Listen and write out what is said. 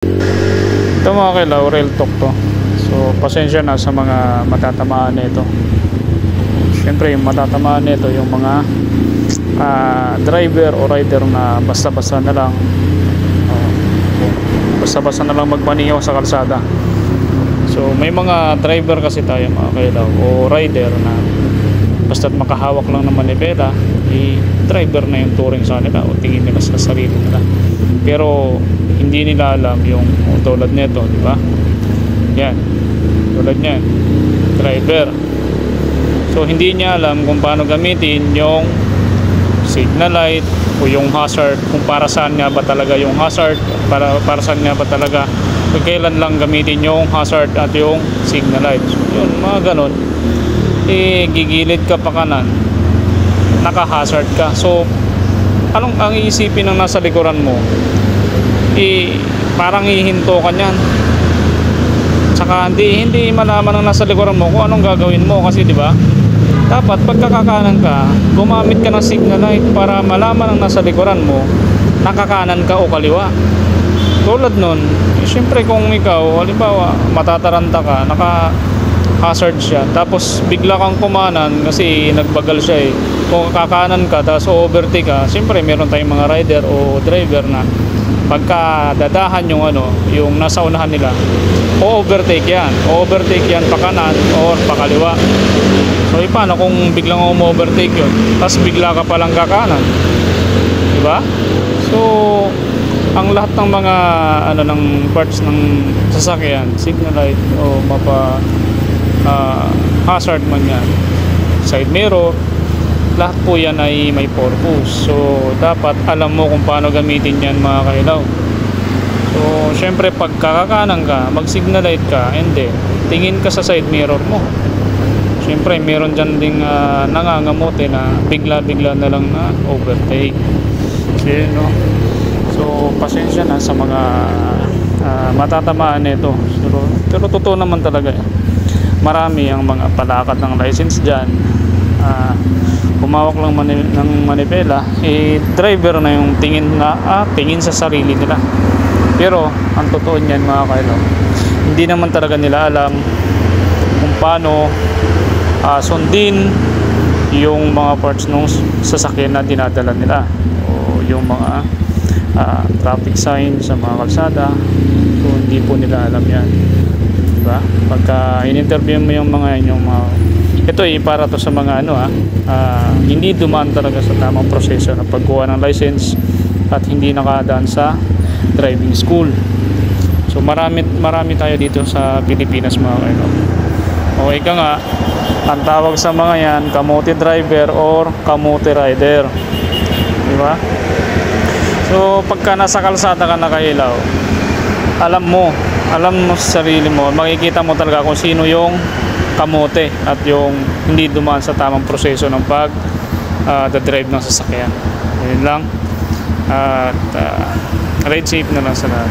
Ito mga kailaw, real talk to. So pasensya na sa mga matatamaan nito. Siyempre yung matatamaan nito yung mga driver o rider na basta-basta na lang basta-basta na lang magpaniyaw sa kalsada. So may mga driver kasi tayo mga kailaw o rider na basta't makahawak lang ng manibela, driver na yung touring sa nila o tingin nila sa sarili nila. Pero hindi nila alam yung tulad nito, di ba? Yan. Tulad niyan. Driver. So hindi niya alam kung paano gamitin yung signal light o yung hazard, kung para saan nga ba talaga yung hazard, para saan nga ba talaga, kung kailan lang gamitin yung hazard at yung signal light. So, yun, mga ganon. Gigilid ka pa kanan, naka-hazard ka. So anong ang iisipin ng nasa likuran mo? Parang hihinto ka niyan. Saka hindi malaman ng nasa likuran mo kung anong gagawin mo, kasi di ba? Dapat pagkakakanan ka, gumamit ka ng signal light para malaman ng nasa likuran mo nakakanan ka o kaliwa. Tulad nun, syempre kung ikaw halimbawa matataranta ka, naka-hazard siya, tapos bigla kang kumanan kasi nagbagal siya kung kakanan ka tapos overtake ka, syempre meron tayong mga rider o driver na pagka dadahan yung nasa unahan nila, overtake yan pa kanan or pa kaliwa. So paano kung biglang overtake yun tapos bigla ka palang kakanan, diba? So ang lahat ng mga ng parts ng sasakyan, signal light o hazard man yan, side mirror, lahat po yan ay may purpose. So dapat alam mo kung paano gamitin yan mga kailaw. So syempre pag kakakanan ka, mag signal light ka, and then tingin ka sa side mirror mo. Syempre meron dyan ding nangangamote na bigla-bigla na lang na overtake. Okay, no? So pasensya na sa mga matatamaan nito. Pero totoo naman talaga marami ang mga palakad ng license dyan. Humawak lang ng manibela, driver na yung tingin sa sarili nila. Pero ang totoo niyan mga kailaw, hindi naman talaga nila alam kung paano sundin yung mga parts ng sasakyan na dinadala nila o yung mga traffic sign sa mga kalsada. So hindi po nila alam yan, diba? Pagka in-interview mo yung mga ito para to sa mga hindi dumaan talaga sa tamang proseso ng pagkuha ng license at hindi nakadaan sa driving school. So marami tayo dito sa Pilipinas mga kailaw. O ika nga, ang tawag sa mga yan, kamote driver or kamote rider, diba? So pagka nasa kalsada ka nakailaw, alam mo sa sarili mo, makikita mo talaga kung sino yung kamote at yung hindi dumaan sa tamang proseso ng drive ng sasakyan. Yun lang. At ride safe na lang sa lahat.